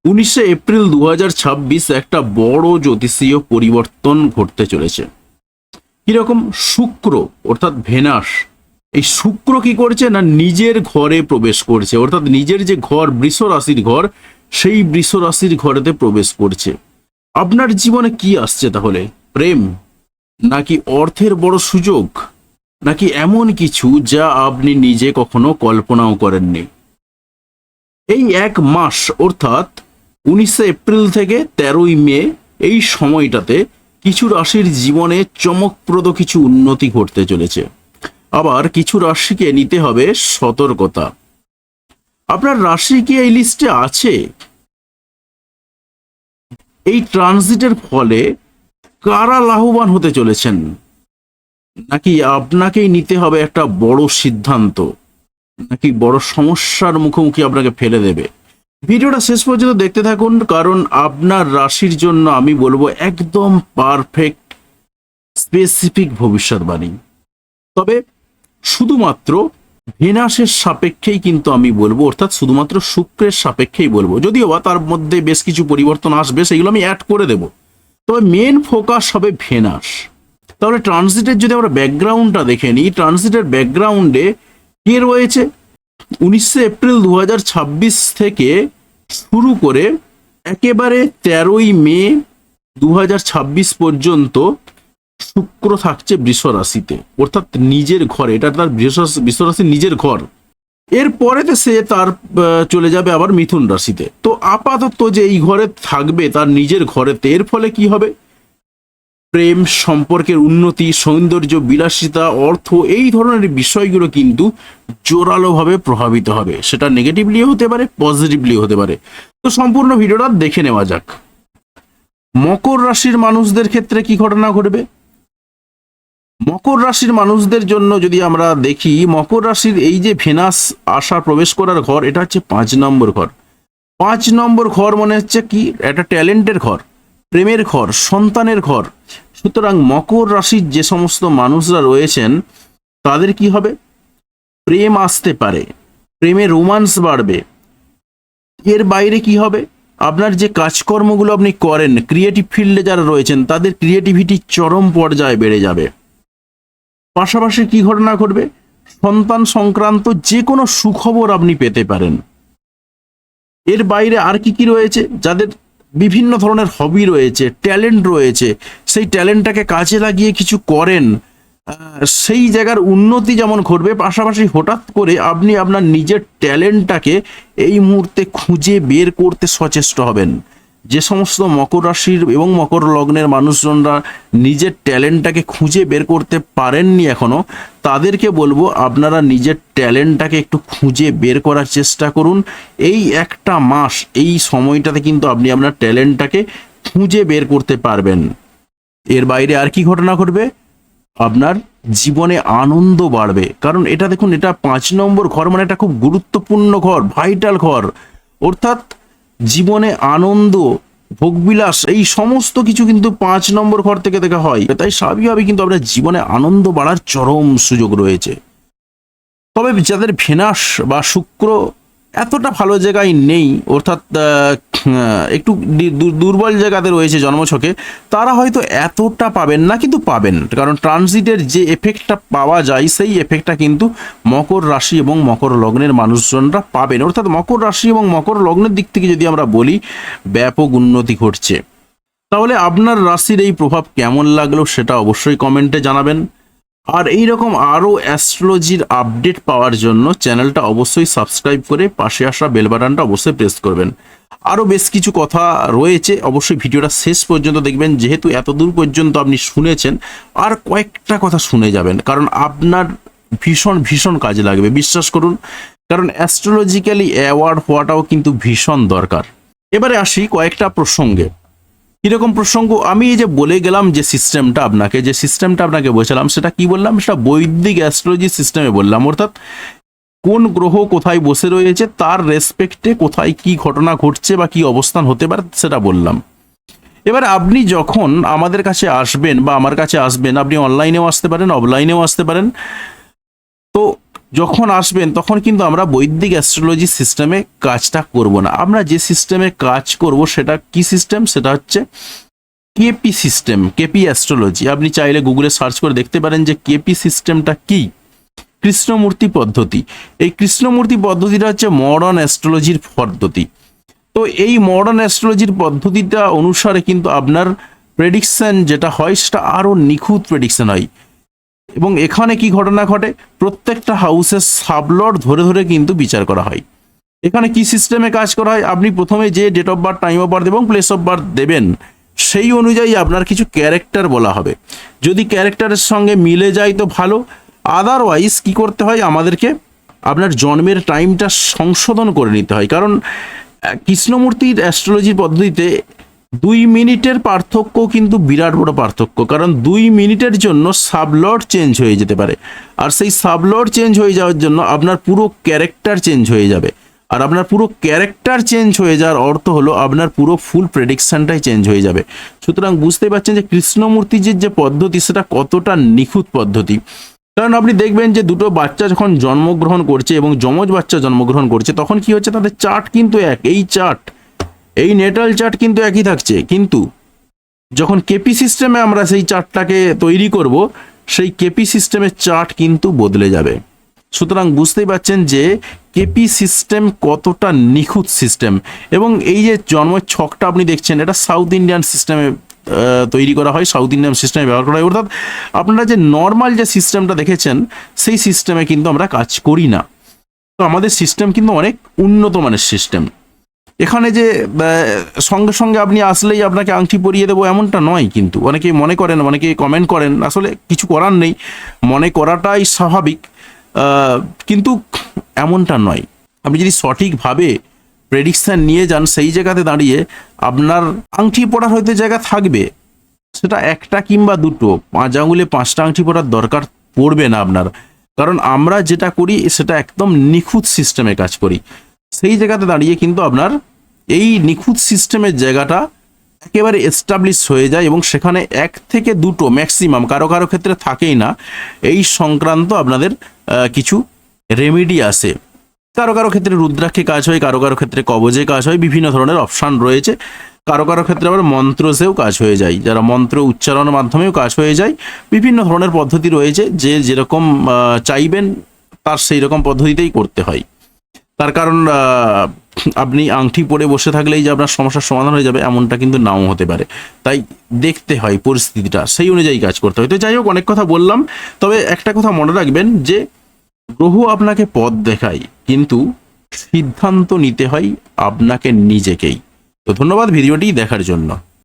19 April 2026 একটা বড় জ্যোতিষীয় পরিবর্তন ঘটতে চলেছে। কিরকম? শুক্র অর্থাৎ ভেনাস, এই শুক্র কি করছে না নিজের ঘরে প্রবেশ করছে, অর্থাৎ নিজের যে ঘর বৃষ রাশির ঘর, সেই বৃষ রাশির ঘরেতে প্রবেশ করছে। আপনার জীবনে কি আসছে তাহলে? প্রেম, নাকি অর্থের বড় সুযোগ, নাকি এমন কিছু যা আপনি নিজে কখনো কল্পনাও করেননি? এই এক মাস অর্থাৎ 19 এপ্রিল থেকে 13ই মে, এই সময়টাতে কিছু রাশির জীবনে চমকপ্রদ কিছু উন্নতি ঘটতে চলেছে। আবার কিছু রাশিকে নিতে হবে সতর্কতা। আপনার রাশি কি এই লিস্টে আছে? এই ট্রানজিটের ফলে কারা লাভবান হতে চলেছেন, নাকি আপনাকেই নিতে হবে একটা বড় সিদ্ধান্ত, নাকি বড় সমস্যার মুখোমুখি আপনাকে ফেলে দেবে? ভিডিওটা শেষ পর্যন্ত দেখতে থাকুন, কারণ আপনার রাশির জন্য আমি বলবো একদম পারফেক্ট স্পেসিফিক ভবিষ্যৎবাণী। তবে শুধুমাত্র ভেনাসের সাপেক্ষেই কিন্তু আমি বলবো, অর্থাৎ শুধুমাত্র শুক্রের সাপেক্ষেই বলবো, যদিও বা তার মধ্যে বেশ কিছু পরিবর্তন আসবে, সেগুলো আমি অ্যাড করে দেব। তবে মেন ফোকাস হবে ভেনাস। তাহলে ট্রানজিটের যদি আমরা ব্যাকগ্রাউন্ডটা দেখে নিই, ট্রানজিটের ব্যাকগ্রাউন্ডে কে রয়েছে? 19 এপ্রিল 2026 থেকে শুরু করে একেবারে 13ই মে 2026 পর্যন্ত শুক্র থাকছে বৃষ রাশিতে, অর্থাৎ নিজের ঘরে। এটা তার বৃষ রাশির নিজের ঘর। এরপরেতে সে তার চলে যাবে আবার মিথুন রাশিতে। তো আপাতত যে এই ঘরে থাকবে তার নিজের ঘরেতে, এর ফলে কি হবে? প্রেম, সম্পর্কের উন্নতি, সৌন্দর্য, বিলাসিতা, অর্থ, এই ধরনের বিষয়গুলো কিন্তু জোরালোভাবে প্রভাবিত হবে। সেটা নেগেটিভলি হতে পারে, পজিটিভলি হতে পারে। তো সম্পূর্ণ ভিডিওটা দেখে নেওয়া যাক। মকর রাশির মানুষদের ক্ষেত্রে কি ঘটনা ঘটবে? মকর রাশির মানুষদের জন্য যদি আমরা দেখি, মকর রাশির এই যে ভেনাস আসা প্রবেশ করার ঘর, এটা হচ্ছে 5 নম্বর ঘর। 5 নম্বর ঘর মনে হচ্ছে কি? একটা ট্যালেন্টের ঘর, প্রেমের ঘর, সন্তানের ঘর। সুতরাং মকর রাশির যে সমস্ত মানুষরা রয়েছেন তাদের কি হবে? প্রেম আসতে পারে, প্রেমে রোমান্স বাড়বে। এর বাইরে কি হবে? আপনার যে কাজকর্মগুলো আপনি করেন, ক্রিয়েটিভ ফিল্ডে যারা রয়েছেন তাদের ক্রিয়েটিভিটি চরম পর্যায়ে বেড়ে যাবে। পাশাপাশি কি ঘটনা ঘটবে? সন্তান সংক্রান্ত যে কোনো সুখবর আপনি পেতে পারেন। এর বাইরে আর কি কি রয়েছে? যাদের বিভিন্ন ধরনের হবি রয়েছে, ট্যালেন্ট রয়েছে, সেই ট্যালেন্টটাকে কাজে লাগিয়ে কিছু করেন, সেই জায়গার উন্নতি যেমন ঘটবে, পাশাপাশি হঠাৎ করে আপনি আপনার নিজের ট্যালেন্টটাকে এই মুহূর্তে খুঁজে বের করতে সচেষ্ট হবেন। যে সমস্ত মকর রাশির এবং মকর লগ্নের মানুষজনরা নিজের ট্যালেন্টটাকে খুঁজে বের করতে পারেননি এখনো, তাদেরকে বলবো আপনারা নিজের ট্যালেন্টটাকে একটু খুঁজে বের করার চেষ্টা করুন। এই একটা মাস, এই সময়টাতে কিন্তু আপনি আপনার ট্যালেন্টটাকে খুঁজে বের করতে পারবেন। এর বাইরে আর কি ঘটনা ঘটবে? আপনার জীবনে আনন্দ বাড়বে, কারণ এটা দেখুন, এটা 5 নম্বর ঘর, মানে এটা খুব গুরুত্বপূর্ণ ঘর, ভাইটাল ঘর। অর্থাৎ জীবনে আনন্দ, ভোগবিলাস, এই সমস্ত কিছু কিন্তু 5 নম্বর ঘর থেকে দেখা হয়। তাই স্বাভাবিকভাবে কিন্তু আপনার জীবনে আনন্দ বাড়ার চরম সুযোগ রয়েছে। তবে যাদের ভেনাস বা শুক্র এতটা ভালো জায়গায় নেই, অর্থাৎ একটু দুর্বল জায়গাতে রয়েছে জন্মছকে, তারা হয়তো এতটা পাবেন না, কিন্তু পাবেন। কারণ ট্রানজিটের যে এফেক্টটা পাওয়া যায়, সেই এফেক্টটা কিন্তু মকর রাশি এবং মকর লগ্নের মানুষজনরা পাবেন। অর্থাৎ মকর রাশি এবং মকর লগ্নের দিক থেকে যদি আমরা বলি, ব্যাপক উন্নতি ঘটছে। তাহলে আপনার রাশির এই প্রভাব কেমন লাগলো সেটা অবশ্যই কমেন্টে জানাবেন। আর এই রকম আরও অ্যাস্ট্রোলজির আপডেট পাওয়ার জন্য চ্যানেলটা অবশ্যই সাবস্ক্রাইব করে পাশে আসা বেল বাটনটা অবশ্যই প্রেস করবেন। আরও বেশ কিছু কথা রয়েছে, অবশ্যই ভিডিওটা শেষ পর্যন্ত দেখবেন। যেহেতু এত দূর পর্যন্ত আপনি শুনেছেন, আর কয়েকটা কথা শুনে যাবেন, কারণ আপনার ভীষণ ভীষণ কাজে লাগবে, বিশ্বাস করুন। কারণ অ্যাস্ট্রোলজিক্যালি অ্যাওয়ার্ড হওয়াটাও কিন্তু ভীষণ দরকার। এবারে আসি কয়েকটা প্রসঙ্গে। কিরকম প্রসঙ্গ? আমি এই যে বলে গেলাম যে সিস্টেমটা আপনাকে বোঝালাম, সেটা কি বললাম? সেটা বৈদিক অ্যাস্ট্রোলজি সিস্টেমে বললাম। অর্থাৎ কোন গ্রহ কোথায় বসে রয়েছে, তার রেসপেক্টে কোথায় কি ঘটনা ঘটছে বা কি অবস্থান হতে পারে, সেটা বললাম। এবার আপনি যখন আমাদের কাছে আসবেন বা আমার কাছে আসবেন, আপনি অনলাইনেও আসতে পারেন, অফলাইনেও আসতে পারেন। তো যখন আসবেন তখন কিন্তু আমরা বৈদিক অ্যাস্ট্রোলজি সিস্টেমে কাজটা করব না। আমরা যে সিস্টেমে কাজ করব সেটা কি সিস্টেম, সেটা হচ্ছে কেপি সিস্টেম, কেপি অ্যাস্ট্রোলজি। আপনি চাইলে গুগলে সার্চ করে দেখতে পারেন যে কেপি সিস্টেমটা কি। কৃষ্ণমূর্তি পদ্ধতি, এই কৃষ্ণমূর্তি পদ্ধতিটা হচ্ছে মডার্ন অ্যাস্ট্রোলজির পদ্ধতি। তো এই মডার্ন অ্যাস্ট্রোলজির পদ্ধতিটা অনুসারে কিন্তু আপনার প্রেডিকশন যেটা হয় সেটা আরও নিখুঁত প্রেডিকশন হয়। এবং এখানে কি ঘটনা ঘটে, প্রত্যেকটা হাউসের সাবলট ধরে ধরে কিন্তু বিচার করা হয়। এখানে কি সিস্টেমে কাজ করা হয়, আপনি প্রথমে যে date of birth, time of birth এবং প্লেস অফ বার্থ দেবেন সেই অনুযায়ী আপনার কিছু ক্যারেক্টার বলা হবে। যদি ক্যারেক্টারের সঙ্গে মিলে যায় তো ভালো, আদারওয়াইজ কি করতে হয়, আমাদেরকে আপনার জন্মের টাইমটা সংশোধন করে নিতে হয়। কারণ কৃষ্ণমূর্তির অ্যাস্ট্রোলজির পদ্ধতিতে 2 মিনিটের পার্থক্য কিন্তু বিরাট বড় পার্থক্য। কারণ 2 মিনিটের জন্য সাবলট চেঞ্জ হয়ে যেতে পারে, আর সেই সাবলট চেঞ্জ হয়ে যাওয়ার জন্য আপনার পুরো ক্যারেক্টার চেঞ্জ হয়ে যাবে। আর আপনার পুরো ক্যারেক্টার চেঞ্জ হয়ে যাওয়ার অর্থ হলো আপনার পুরো ফুল প্রেডিকশনটাই চেঞ্জ হয়ে যাবে। সুতরাং বুঝতেই পারছেন যে কৃষ্ণমূর্তিজির যে পদ্ধতি সেটা কতটা নিখুঁত পদ্ধতি। কারণ আপনি দেখবেন যে দুটো বাচ্চা যখন জন্মগ্রহণ করছে এবং যমজ বাচ্চা জন্মগ্রহণ করছে তখন কি হচ্ছে, তাদের চার্ট কিন্তু এক, এই চার্ট, এই নেটাল চার্ট কিন্তু একই থাকছে, কিন্তু যখন কেপি সিস্টেমে আমরা সেই চার্টটাকে তৈরি করব সেই কেপি সিস্টেমের চার্ট কিন্তু বদলে যাবে। সুতরাং বুঝতেই পারছেন যে কেপি সিস্টেম কতটা নিখুঁত সিস্টেম। এবং এই যে জন্মের ছকটা আপনি দেখছেন এটা সাউথ ইন্ডিয়ান সিস্টেমে তৈরি করা হয়, সাউথ ইন্ডিয়ান সিস্টেমে ব্যবহার করা হয়। অর্থাৎ আপনারা যে নর্মাল যে সিস্টেমটা দেখেছেন সেই সিস্টেমে কিন্তু আমরা কাজ করি না। তো আমাদের সিস্টেম কিন্তু অনেক উন্নত মানের সিস্টেম। এখানে যে সঙ্গে সঙ্গে আপনি আসলেই আপনাকে আংটি পরিয়ে দেবো এমনটা নয়, কিন্তু অনেকে মনে করেন, অনেকে কমেন্ট করেন, আসলে কিছু করার নেই, মনে করাটাই স্বাভাবিক, কিন্তু এমনটা নয়। আপনি যদি সঠিকভাবে প্রেডিকশান নিয়ে যান সেই জায়গাতে দাঁড়িয়ে আপনার আংটি পরার হয়তো জায়গা থাকবে, সেটা একটা কিংবা দুটো, 5 আঙুলে 5টা আংটি পরার দরকার পড়বে না আপনার। কারণ আমরা যেটা করি সেটা একদম নিখুঁত সিস্টেমে কাজ করি। সেই জায়গাতে দাঁড়িয়ে কিন্তু আপনার এই নিখুঁত সিস্টেমের জায়গাটা একেবারে এস্টাবলিশ হয়ে যায় এবং সেখানে 1 থেকে 2টো ম্যাক্সিমাম, কারো কারো ক্ষেত্রে থাকেই না, এই সংক্রান্ত আপনাদের কিছু রেমেডি আসে। কারো কারো ক্ষেত্রে রুদ্রাক্ষে কাজ হয়, কারো কারো ক্ষেত্রে কবজে কাজ হয়, বিভিন্ন ধরনের অপশান রয়েছে। কারো কারো ক্ষেত্রে আবার মন্ত্রসেও কাজ হয়ে যায়, যারা মন্ত্র উচ্চারণের মাধ্যমেও কাজ হয়ে যায়। বিভিন্ন ধরনের পদ্ধতি রয়েছে, যে যেরকম চাইবেন তার সেই রকম পদ্ধতিতেই করতে হয়। তার কারণ আপনি আংটি পরে বসে থাকলেই যে আপনার সমস্যার সমাধান হয়ে যাবে এমনটা কিন্তু নাও হতে পারে। তাই দেখতে হয় পরিস্থিতিটা, সেই অনুযায়ী কাজ করতে হয়। তো যাই হোক, অনেক কথা বললাম, তবে একটা কথা মনে রাখবেন যে গ্রহ আপনাকে পথ দেখায়, কিন্তু সিদ্ধান্ত নিতে হয় আপনাকে নিজেকেই। তো ধন্যবাদ ভিডিওটি দেখার জন্য।